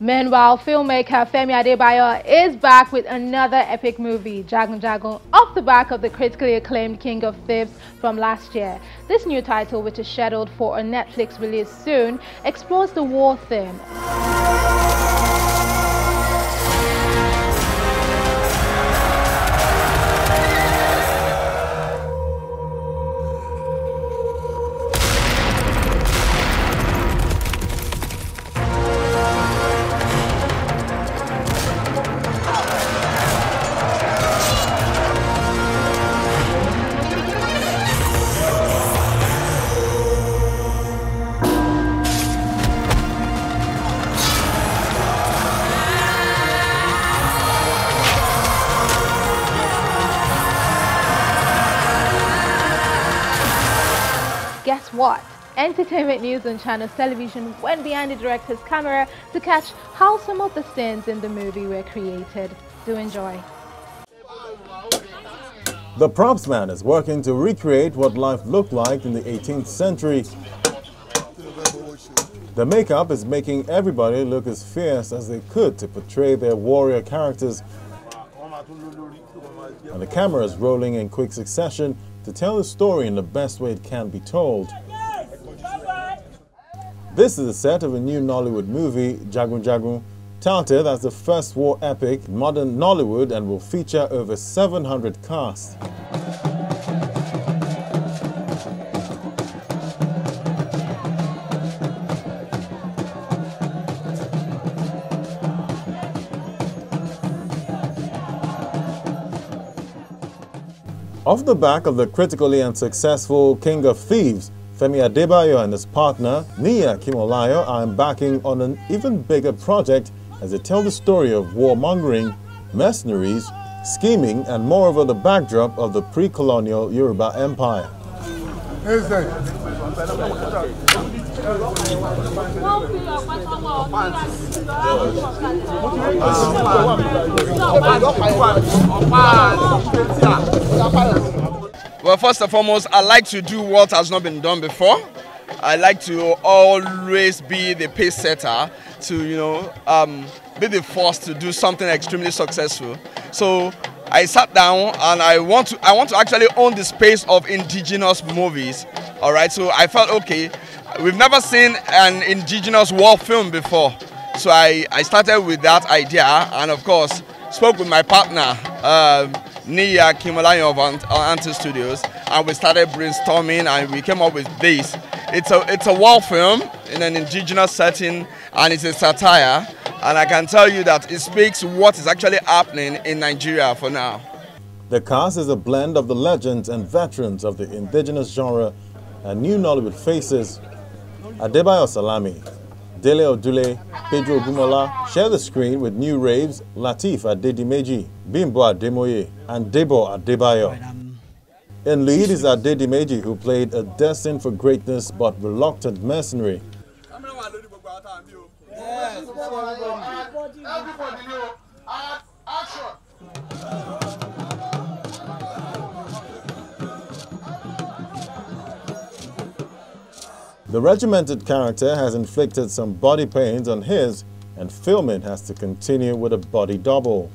Meanwhile, filmmaker Femi Adebayo is back with another epic movie, Jagun, off the back of the critically acclaimed King of Thieves from last year. This new title, which is scheduled for a Netflix release soon, explores the war theme. Guess what? Entertainment News on Channels Television went behind the director's camera to catch how some of the scenes in the movie were created. Do enjoy. The props man is working to recreate what life looked like in the 18th century. The makeup is making everybody look as fierce as they could to portray their warrior characters. And the camera is rolling in quick succession to tell the story in the best way it can be told. This is the set of a new Nollywood movie, Jagun, touted as the first war epic in modern Nollywood and will feature over 700 cast. Off the back of the critically and successful King of Thieves, Femi Adebayo and his partner, Nia Kimolayo, are embarking on an even bigger project as they tell the story of warmongering, mercenaries, scheming, and moreover the backdrop of the pre-colonial Yoruba Empire. Well, first and foremost, I like to do what has not been done before. I like to always be the pace setter to, be the first to do something extremely successful. So I sat down and I want to actually own the space of indigenous movies. All right, so I felt, okay, we've never seen an indigenous war film before. So I started with that idea and of course spoke with my partner, Nia Kimolayo of Ante Studios, and we started brainstorming and we came up with this. It's a war film in an indigenous setting and it's a satire, and I can tell you that it speaks what is actually happening in Nigeria for now. The cast is a blend of the legends and veterans of the indigenous genre and new Nollywood faces. Adebayo Salami, Dele Odule, Pedro Gumola share the screen with new raves Lateef Adedimeji, Bimbo Ademoye, and Debo Adebayo. In lead is Adedimeji, who played a destined for greatness but reluctant mercenary. The regimented character has inflicted some body pains on his, and filming has to continue with a body double.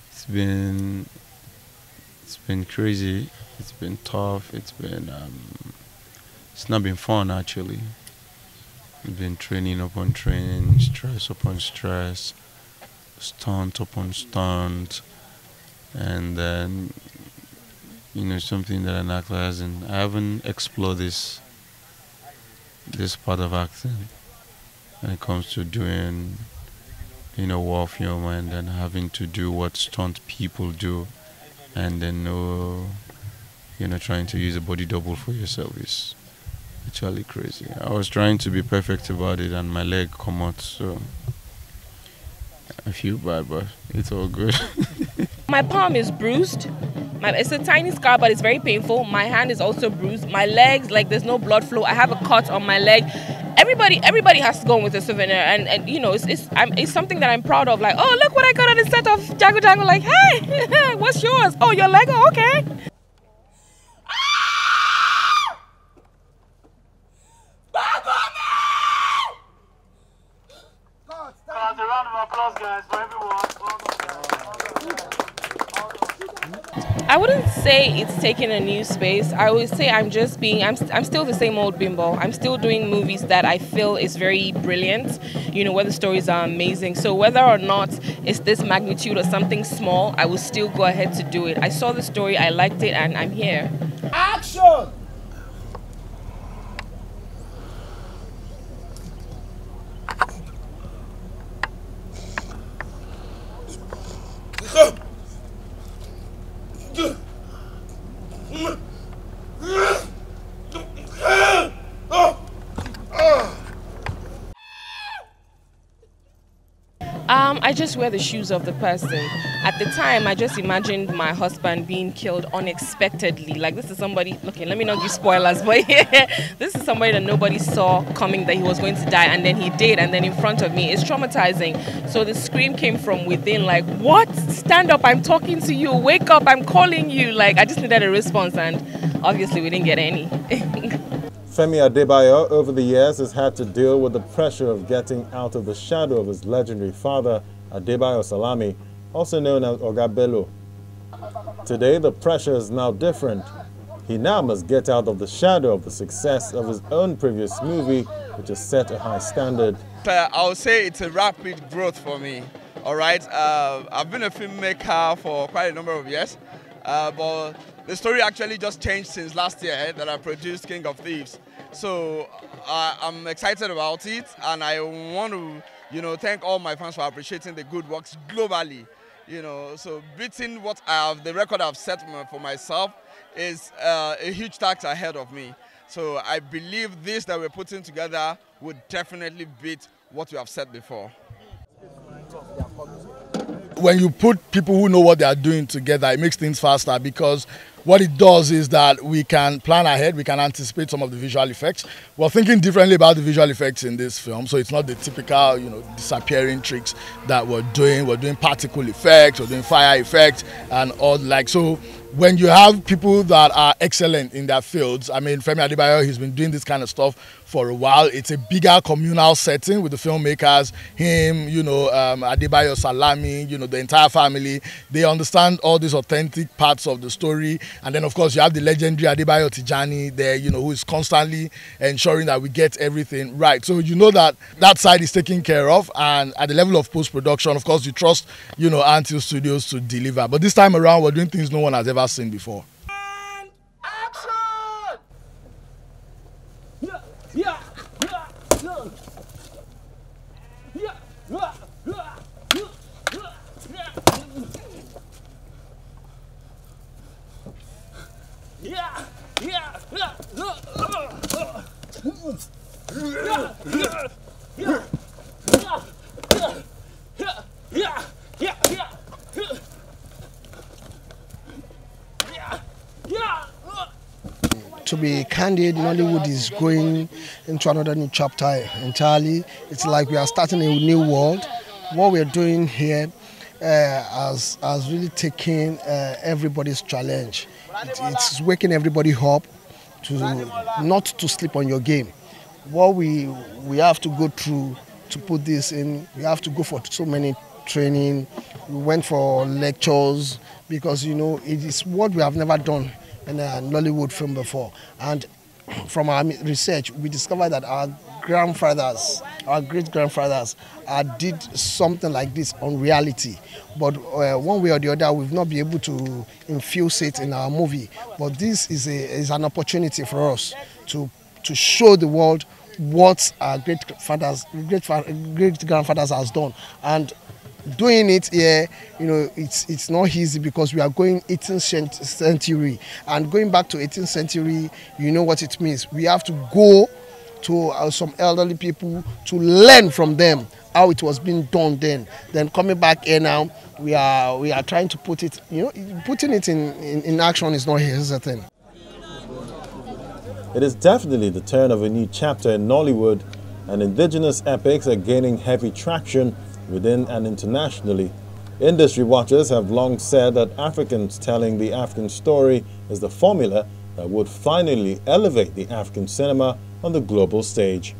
It's been crazy. It's been tough. It's not been fun actually. We've been training upon training, stress upon stress, stunt upon stunt, and then something that an actor hasn't. I haven't explored this part of acting when it comes to doing war film and then having to do what stunt people do, and then trying to use a body double for yourself is actually crazy. I was trying to be perfect about it and my leg come out, so I feel bad, but it's all good. My palm is bruised. It's a tiny scar, but it's very painful. My hand is also bruised. My legs, there's no blood flow. I have a cut on my leg. Everybody has to go with a souvenir, and it's something that I'm proud of. Like, oh, look what I got on the set of Jagun. Like, hey, what's yours? Oh, your leg? Oh, okay. I wouldn't say it's taking a new space. I would say I'm still the same old bimbo. I'm still doing movies that I feel is very brilliant, you know, where the stories are amazing. So whether or not it's this magnitude or something small, I will still go ahead to do it. I saw the story, I liked it, and I'm here. Action! I just wear the shoes of the person. At the time, I just imagined my husband being killed unexpectedly. Like, this is somebody, okay, let me not give spoilers, but this is somebody that nobody saw coming that he was going to die, and then he did, and then in front of me. It's traumatizing. So the scream came from within, like, what? Stand up, I'm talking to you. Wake up, I'm calling you. Like, I just needed a response, and obviously we didn't get any. Femi Adebayo, over the years, has had to deal with the pressure of getting out of the shadow of his legendary father, Adebayo Salami, also known as Oga Bello. Today, the pressure is now different. He now must get out of the shadow of the success of his own previous movie, which has set a high standard. I would say it's a rapid growth for me. All right, I've been a filmmaker for quite a number of years, but the story actually just changed since last year that I produced King of Thieves. So I'm excited about it, and I want to, thank all my fans for appreciating the good works globally. So beating the record I've set for myself is a huge task ahead of me. So I believe this that we're putting together would definitely beat what we have set before. When you put people who know what they are doing together, it makes things faster, because what it does is that we can plan ahead, we can anticipate some of the visual effects. We're thinking differently about the visual effects in this film, so it's not the typical, disappearing tricks that we're doing. We're doing particle effects, we're doing fire effects, and all like so. When you have people that are excellent in their fields, I mean, Femi Adebayo, he's been doing this kind of stuff for a while. It's a bigger communal setting with the filmmakers, him, Adebayo Salami, the entire family. They understand all these authentic parts of the story. And then, of course, you have the legendary Adebayo Tijani there, who is constantly ensuring that we get everything right. So you know that that side is taken care of. And at the level of post-production, of course, you trust, Antil Studios to deliver. But this time around, we're doing things no one has ever seen before. And action! Yeah, yeah, yeah, yeah. Yeah, yeah, yeah, yeah, yeah, yeah, yeah. To be candid, Nollywood is going into another new chapter entirely. It's like we are starting a new world. What we're doing here has really taken everybody's challenge. It's waking everybody up to not to sleep on your game. What we have to go through to put this in, we have to go for so many training. We went for lectures because, it is what we have never done in a Nollywood film before. And from our research, we discovered that our grandfathers, our great-grandfathers did something like this on reality. But one way or the other, we've not been able to infuse it in our movie. But this is an opportunity for us to show the world what our great-grandfathers has done. And doing it here, it's not easy because we are going 18th century. And going back to 18th century, you know what it means. We have to go to some elderly people to learn from them how it was being done then. Then coming back here now, we are trying to put it, putting it in action is not a thing. It is definitely the turn of a new chapter in Nollywood, and indigenous epics are gaining heavy traction within and internationally. Industry watchers have long said that Africans telling the African story is the formula that would finally elevate the African cinema on the global stage.